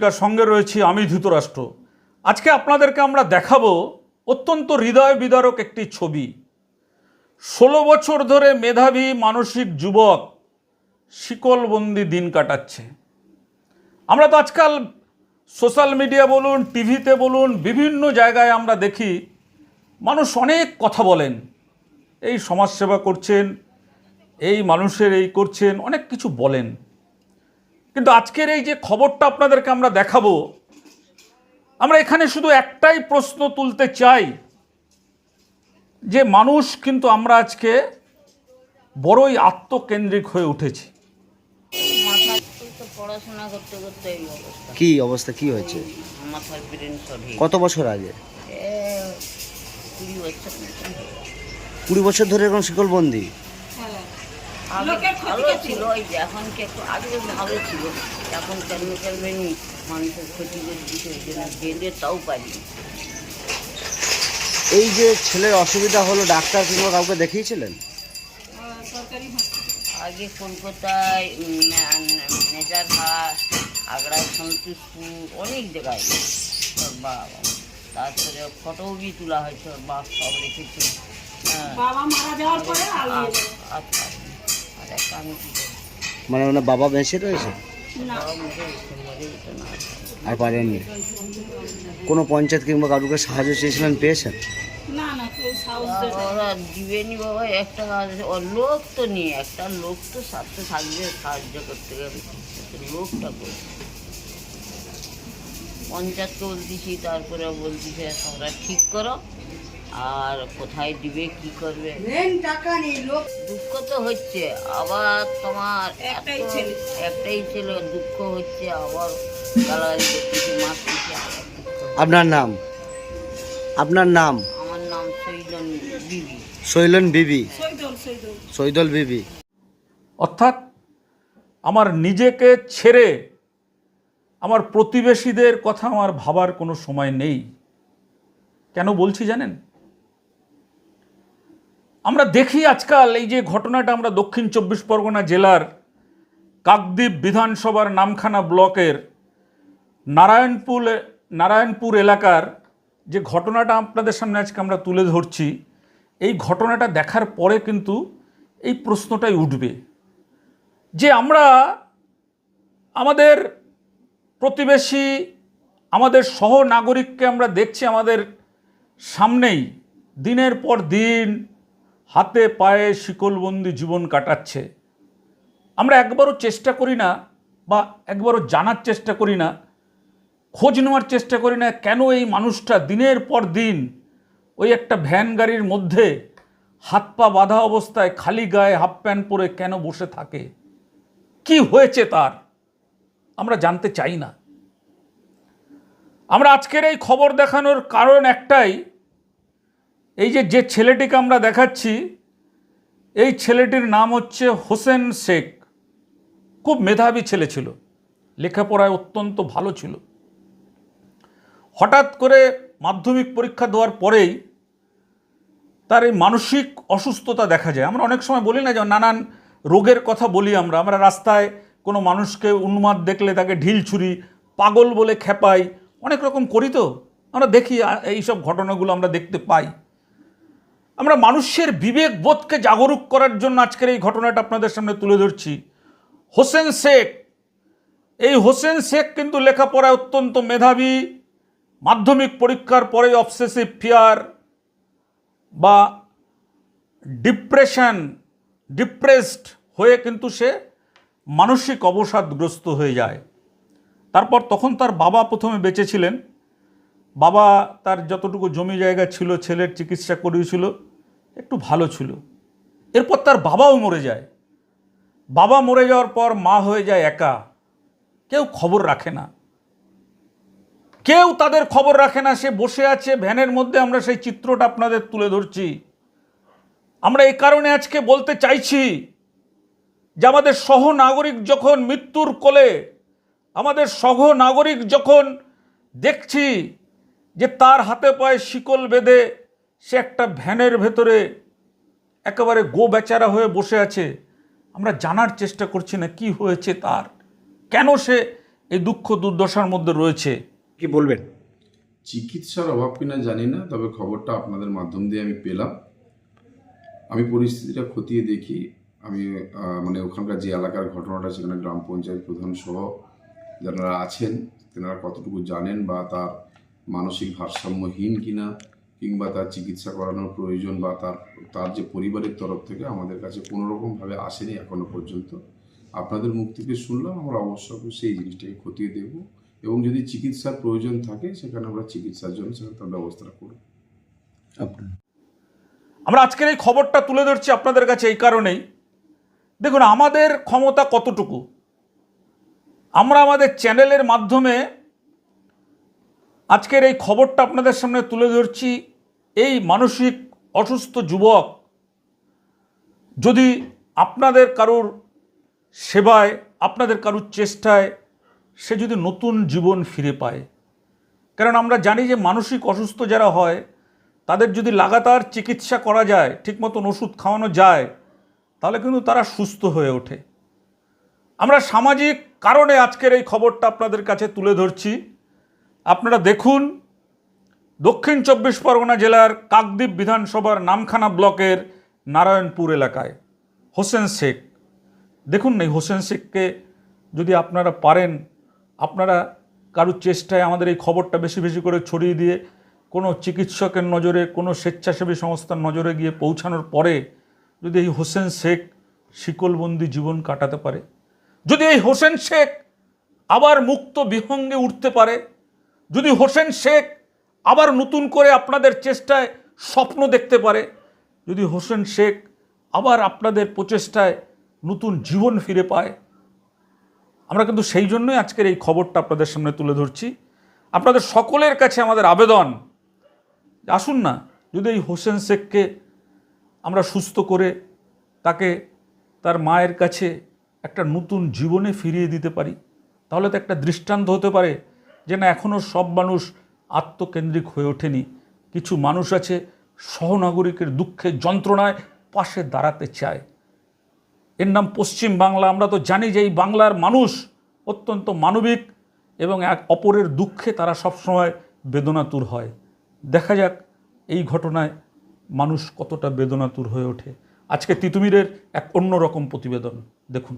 পত্রিকার সঙ্গে রয়েছি আমি ধৃতরাষ্ট্র। আজকে আপনাদেরকে আমরা দেখাবো অত্যন্ত হৃদয় বিদারক একটি ছবি। 16 বছর ধরে মেধাবী মানসিক যুবক শিকলবন্দি দিন কাটাচ্ছে। আমরা তো আজকাল সোশ্যাল মিডিয়া বলুন, টিভিতে বলুন, বিভিন্ন জায়গায় আমরা দেখি মানুষ অনেক কথা বলেন, এই সমাজসেবা করছেন, এই মানুষের এই করছেন, অনেক কিছু বলেন। কিন্তু আজকের এই যে খবরটা আপনাদেরকে আমরা দেখাবো, আমরা এখানে শুধু একটাই প্রশ্ন তুলতে চাই যে মানুষ কিন্তু আমরা আজকে বড়ই আত্মকেন্দ্রিক হয়ে উঠেছি। পড়াশোনা করতে করতে এই অবস্থা। কি অবস্থা, কি হয়েছে? মাথার ব্রেন সঠিক। কত বছর আগে? 20 বছর। 20 বছর ধরে এরকম শিকলবন্দি? ভালো ছিল, এই যে এখন কি একটু আগে ভালো ছিল, এখন কেন মানুষের ক্ষতি করে দিতে, ওই জন্য গেলে তাও পারি। এই যে ছেলের অসুবিধা হলো, ডাক্তার কিংবা কাউকে দেখিয়েছিলেন? আগে কলকাতায়, নেজারহাট, আগ্রায় সন্তোষপুর, অনেক জায়গায় বাবা। তারপরে ফটোও বি তোলা হয়েছে, বাপ সব রেখেছে। বাবা মারা যাওয়ার পরে আচ্ছা, আর একটা আমি কি করি, মানে ওনার বাবা বেঁচে রয়েছে? বাবা মরে যেত না। আর পারেননি? কোনো পঞ্চায়েত কিংবা কাউকে সাহায্য চেয়েছিলেন, পেয়েছেন? না না, কেউ সাহস দেয় না। ওরা দিবেনি বাবা, একটা ওর লোক তো নিয়ে, একটা লোক তো সাথে থাকবে সাহায্য করতে গেলে, লোকটা করে পঞ্চায়েতকে বলতেছি, তারপরে বলতেছে তোমরা ঠিক করো আর কোথায় দিবে কি করবে। দুঃখ তো হচ্ছে, আবার তোমার একটাই ছেলে, দুঃখ হচ্ছে, আবার গালাগালি করতেছি, মারতেছি। আপনার নাম? আপনার নাম? আমার নাম শৈলন বিবি। শৈলন বিবি? সৈদল শৈদল বিবি। অর্থাৎ আমার নিজেকে ছেড়ে আমার প্রতিবেশীদের কথা আমার ভাবার কোনো সময় নেই। কেন বলছি জানেন? আমরা দেখি আজকাল এই যে ঘটনাটা, আমরা দক্ষিণ 24 পরগনা জেলার কাকদ্বীপ বিধানসভার নামখানা ব্লকের নারায়ণপুর এলাকার যে ঘটনাটা আপনাদের সামনে আজকে আমরা তুলে ধরছি, এই ঘটনাটা দেখার পরে কিন্তু এই প্রশ্নটাই উঠবে যে আমরা আমাদের প্রতিবেশী, আমাদের সহনাগরিককে আমরা দেখছি আমাদের সামনেই দিনের পর দিন হাতে পায়ে শিকলবন্দি জীবন কাটাচ্ছে। আমরা একবারও চেষ্টা করি না, বা একবারও জানার চেষ্টা করি না, খোঁজ নেওয়ার চেষ্টা করি না কেন এই মানুষটা দিনের পর দিন ওই একটা ভ্যান গাড়ির মধ্যে হাত পা বাঁধা অবস্থায় খালি গায়ে হাফ প্যান্ট পরে কেন বসে থাকে, কি হয়েছে তার, আমরা জানতে চাই না। আমরা আজকের এই খবর দেখানোর কারণ একটাই, এই যে ছেলেটিকে আমরা দেখাচ্ছি, এই ছেলেটির নাম হচ্ছে হোসেন শেখ। খুব মেধাবী ছেলে ছিল, লেখাপড়ায় অত্যন্ত ভালো ছিল। হঠাৎ করে মাধ্যমিক পরীক্ষা দেওয়ার পরেই তার এই মানসিক অসুস্থতা দেখা যায়। আমরা অনেক সময় বলি না যে নানান রোগের কথা বলি, আমরা রাস্তায় কোনো মানুষকে উন্মাদ দেখলে তাকে ঢিল ছুরি, পাগল বলে খেপাই, অনেক রকম করি। তো আমরা দেখি এইসব ঘটনাগুলো আমরা দেখতে পাই। আমরা মানুষের বিবেক বোধকে জাগরুক করার জন্য আজকের এই ঘটনাটা আপনাদের সামনে তুলে ধরছি। হোসেন শেখ, এই হোসেন শেখ কিন্তু লেখাপড়ায় অত্যন্ত মেধাবী। মাধ্যমিক পরীক্ষার পরে অবসেসিভ ফিয়ার বা ডিপ্রেসড হয়ে কিন্তু সে মানসিক অবসাদগ্রস্ত হয়ে যায়। তারপর তখন তার বাবা প্রথমে বেঁচে ছিলেন। বাবা তার যতটুকু জমি জায়গা ছিল ছেলের চিকিৎসা করিয়েছিল, একটু ভালো ছিল। এরপর তার বাবাও মরে যায়। বাবা মরে যাওয়ার পর মা হয়ে যায় একা, কেউ খবর রাখে না, কেউ তাদের খবর রাখে না। সে বসে আছে ভ্যানের মধ্যে, আমরা সেই চিত্রটা আপনাদের তুলে ধরছি। আমরা এই কারণে আজকে বলতে চাইছি যে আমাদের সহনাগরিক যখন মৃত্যুর কোলে, আমাদের সহনাগরিক যখন দেখছি যে তার হাতে পায়ে শিকল বেঁধে সে একটা ভ্যানের ভেতরে একেবারে গো বেচারা হয়ে বসে আছে, আমরা জানার চেষ্টা করছি না কি হয়েছে তার, কেন সে এই দুঃখ দুর্দশার মধ্যে রয়েছে। কি বলবেন? চিকিৎসার অভাব কিনা জানি না, তবে খবরটা আপনাদের মাধ্যম দিয়ে আমি পেলাম। আমি পরিস্থিতিটা খতিয়ে দেখি। আমি মানে ওখানকার যে এলাকার ঘটনাটা, সেখানে গ্রাম পঞ্চায়েত প্রধান সহ যারা আছেন তেনারা কতটুকু জানেন, বা তার মানসিক ভারসাম্যহীন কিনা, কিংবা তার চিকিৎসা করানোর প্রয়োজন, বা তার যে পরিবারের তরফ থেকে আমাদের কাছে কোনোরকমভাবে আসেনি এখনো পর্যন্ত। আপনাদের মুখ থেকে শুনলাম, আমরা অবশ্যই সেই জিনিসটাকে খতিয়ে দেখব, এবং যদি চিকিৎসার প্রয়োজন থাকে সেখানে আমরা চিকিৎসার জন্য সেখানে তার ব্যবস্থা করব। আমরা আজকের এই খবরটা তুলে ধরছি আপনাদের কাছে এই কারণেই, দেখুন আমাদের ক্ষমতা কতটুকু। আমরা আমাদের চ্যানেলের মাধ্যমে আজকের এই খবরটা আপনাদের সামনে তুলে ধরছি। এই মানসিক অসুস্থ যুবক যদি আপনাদের কারুর সেবায়, আপনাদের কারুর চেষ্টায় সে যদি নতুন জীবন ফিরে পায়, কারণ আমরা জানি যে মানসিক অসুস্থ যারা হয় তাদের যদি লাগাতার চিকিৎসা করা যায়, ঠিক মতন ওষুধ খাওয়ানো যায়, তাহলে কিন্তু তারা সুস্থ হয়ে ওঠে। আমরা সামাজিক কারণে আজকের এই খবরটা আপনাদের কাছে তুলে ধরছি। আপনারা দেখুন, দক্ষিণ 24 পরগনা জেলার কাকদ্বীপ বিধানসভার নামখানা ব্লকের নারায়ণপুর এলাকায় হোসেন শেখ, দেখুন এই হোসেন শেখকে যদি আপনারা পারেন, আপনারা কারুর চেষ্টায় আমাদের এই খবরটা বেশি বেশি করে ছড়িয়ে দিয়ে কোনো চিকিৎসকের নজরে, কোনো স্বেচ্ছাসেবী সংস্থার নজরে গিয়ে পৌঁছানোর পরে যদি এই হোসেন শেখ শিকলবন্দি জীবন কাটাতে পারে, যদি এই হোসেন শেখ আবার মুক্ত বিহঙ্গে উঠতে পারে, যদি হোসেন শেখ আবার নতুন করে আপনাদের চেষ্টায় স্বপ্ন দেখতে পারে, যদি হোসেন শেখ আবার আপনাদের প্রচেষ্টায় নতুন জীবন ফিরে পায়, আমরা কিন্তু সেই জন্যই আজকের এই খবরটা আপনাদের সামনে তুলে ধরছি। আপনাদের সকলের কাছে আমাদের আবেদন, আসুন না, যদি এই হোসেন শেখকে আমরা সুস্থ করে তাকে তার মায়ের কাছে একটা নতুন জীবনে ফিরিয়ে দিতে পারি, তাহলে তো একটা দৃষ্টান্ত হতে পারে যে না, এখনও সব মানুষ আত্মকেন্দ্রিক হয়ে ওঠেনি। কিছু মানুষ আছে সহনাগরিকের দুঃখে যন্ত্রণায় পাশে দাঁড়াতে চায়। এর নাম পশ্চিম বাংলা। আমরা তো জানি যে এই বাংলার মানুষ অত্যন্ত মানবিক এবং এক অপরের দুঃখে তারা সবসময় বেদনাতুর হয়। দেখা যাক এই ঘটনায় মানুষ কতটা বেদনাতুর হয়ে ওঠে। আজকে তিতুমিরের এক অন্যরকম প্রতিবেদন দেখুন।